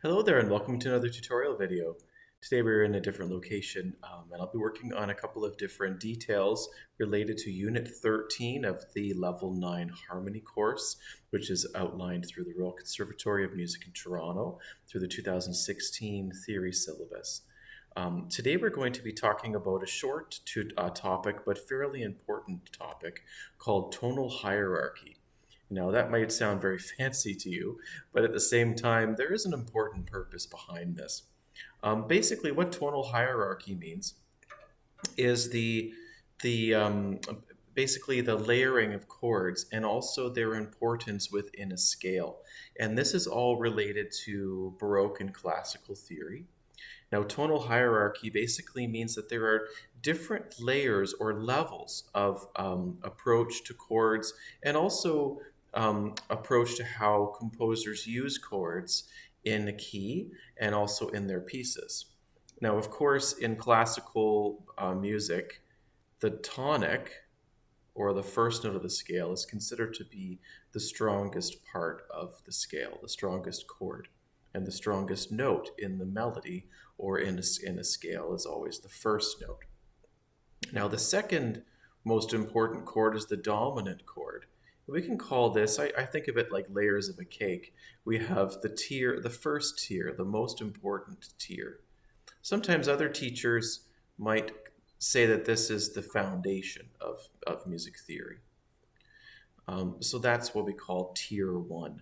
Hello there and welcome to another tutorial video. Today we're in a different location and I'll be working on a couple of different details related to Unit 13 of the Level 9 Harmony course, which is outlined through the Royal Conservatory of Music in Toronto through the 2016 theory syllabus. Today we're going to be talking about a short topic but fairly important topic called tonal hierarchy. Now, that might sound very fancy to you, but at the same time, there is an important purpose behind this. Basically, what tonal hierarchy means is the basically the layering of chords and also their importance within a scale. And this is all related to Baroque and classical theory. Now, tonal hierarchy basically means that there are different layers or levels of approach to chords and also approach to how composers use chords in a key and also in their pieces. Now, of course, in classical music, the tonic, or the first note of the scale, is considered to be the strongest part of the scale, the strongest chord. And the strongest note in the melody or in a scale is always the first note. Now, the second most important chord is the dominant chord. We can call this, I think of it like layers of a cake. We have the first tier, the most important tier. Sometimes other teachers might say that this is the foundation of music theory. So that's what we call tier 1.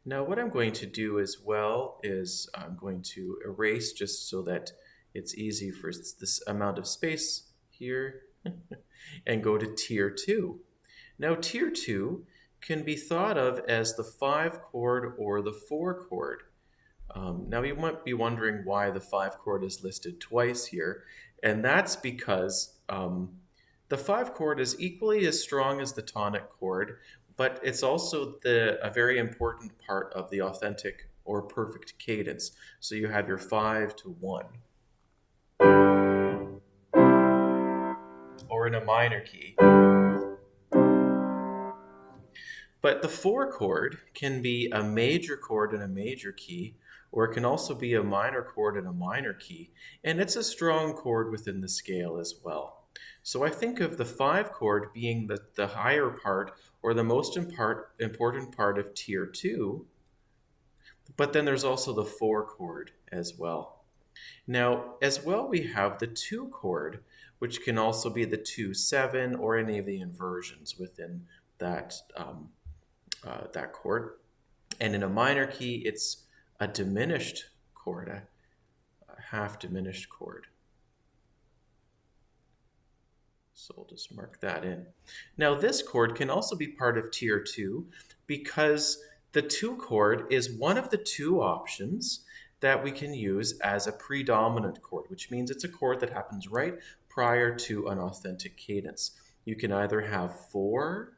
Now what I'm going to do as well is I'm going to erase just so that it's easy for this amount of space here and go to tier 2. Now tier 2 can be thought of as the 5 chord or the 4 chord. Now you might be wondering why the 5 chord is listed twice here, and that's because the 5 chord is equally as strong as the tonic chord, but it's also a very important part of the authentic or perfect cadence. So you have your 5 to 1. Or in a minor key. But the 4 chord can be a major chord in a major key, or it can also be a minor chord in a minor key, and it's a strong chord within the scale as well. So I think of the 5 chord being the higher part or the most important part of tier 2, but then there's also the 4 chord as well. Now, as well, we have the 2 chord, which can also be the 2/7 or any of the inversions within that chord. And in a minor key, it's a diminished chord, a half diminished chord. So I'll just mark that in. Now this chord can also be part of tier 2 because the 2 chord is one of the 2 options that we can use as a predominant chord, which means it's a chord that happens right prior to an authentic cadence. You can either have 4,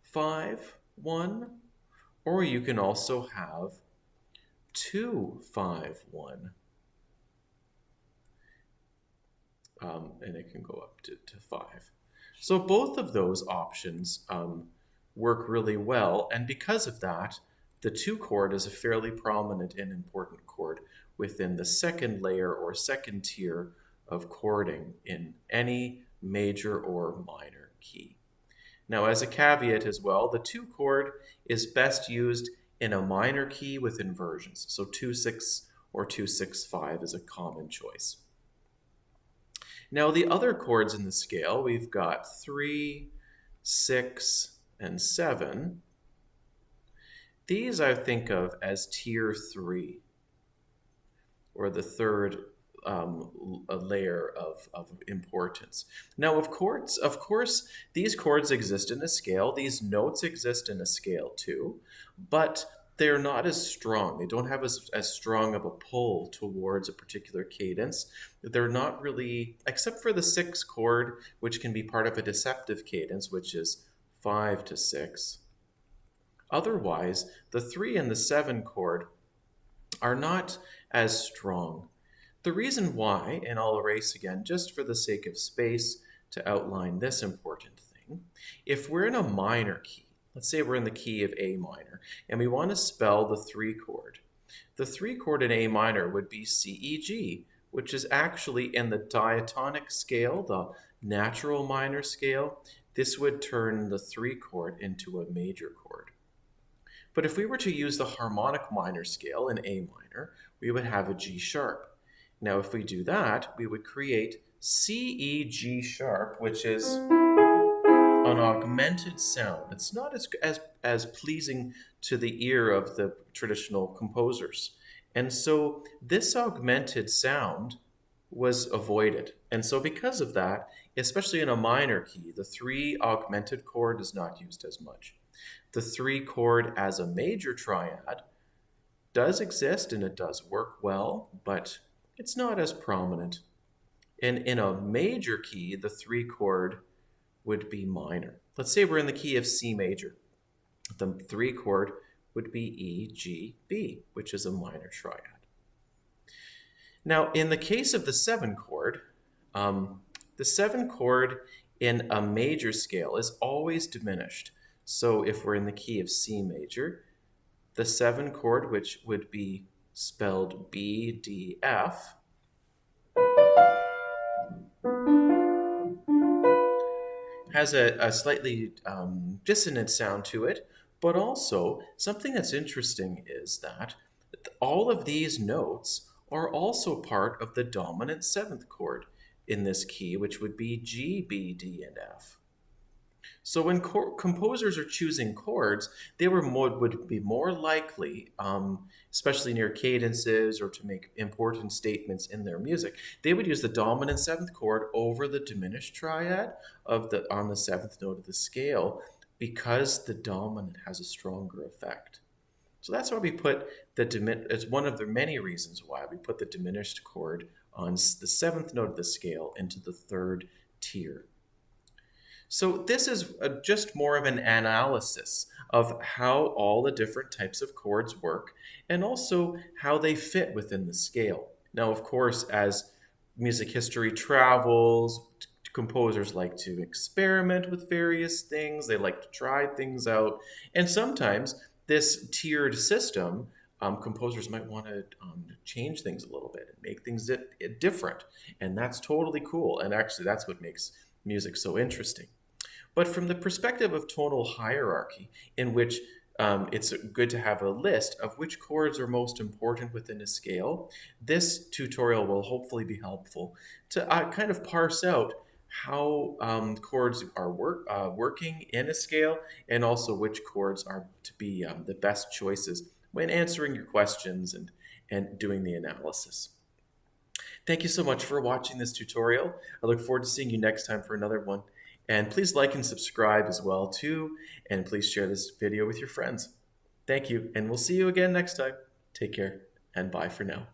5, 1, or you can also have 2, 5, 1. And it can go up to 5. So both of those options work really well, and because of that, the 2 chord is a fairly prominent and important chord within the second layer or second tier of chording in any major or minor key. Now, as a caveat as well, the 2 chord is best used in a minor key with inversions. So 2/6 or 2/6/5 is a common choice. Now, the other chords in the scale, we've got 3, 6, and 7. These I think of as tier 3, or the third layer of importance. Now, of course, these chords exist in a scale. These notes exist in a scale too, but they're not as strong. They don't have as strong of a pull towards a particular cadence. They're not really, except for the 6 chord, which can be part of a deceptive cadence, which is 5 to 6. Otherwise, the 3 and the 7 chord are not as strong. The reason why, and I'll erase again just for the sake of space to outline this important thing, if we're in a minor key, let's say we're in the key of A minor, and we want to spell the 3 chord, The 3 chord in A minor would be C, E, G, which is actually in the diatonic scale, the natural minor scale. This would turn the 3 chord into a major chord. But if we were to use the harmonic minor scale in A minor, we would have a G sharp. Now, if we do that, we would create C, E, G sharp, which is an augmented sound. It's not as pleasing to the ear of the traditional composers. And so this augmented sound was avoided. And so because of that, especially in a minor key, the 3 augmented chord is not used as much. The 3 chord as a major triad does exist and it does work well, but it's not as prominent. And in a major key, the 3 chord would be minor. Let's say we're in the key of C major. The 3 chord would be E, G, B, which is a minor triad. Now, in the case of the 7 chord, the 7 chord in a major scale is always diminished. So if we're in the key of C major, the 7 chord, which would be spelled B, D, F, has a slightly dissonant sound to it, but also something that's interesting is that all of these notes are also part of the dominant 7th chord in this key, which would be G, B, D, and F. So when composers are choosing chords, they would be more likely, especially near cadences or to make important statements in their music, they would use the dominant 7th chord over the diminished triad on the 7th note of the scale because the dominant has a stronger effect. So that's why we put it's one of the many reasons why we put the diminished chord on the 7th note of the scale into the 3rd tier. So this is just more of an analysis of how all the different types of chords work and also how they fit within the scale. Now, of course, as music history travels, composers like to experiment with various things. They like to try things out. And sometimes this tiered system, composers might want to change things a little bit and make things different. And that's totally cool. And actually, that's what makes music so interesting. But from the perspective of tonal hierarchy, in which it's good to have a list of which chords are most important within a scale, this tutorial will hopefully be helpful to kind of parse out how chords are working in a scale and also which chords are to be the best choices when answering your questions and doing the analysis. Thank you so much for watching this tutorial. I look forward to seeing you next time for another one. And please like and subscribe as well too. And please share this video with your friends. Thank you, and we'll see you again next time. Take care, and bye for now.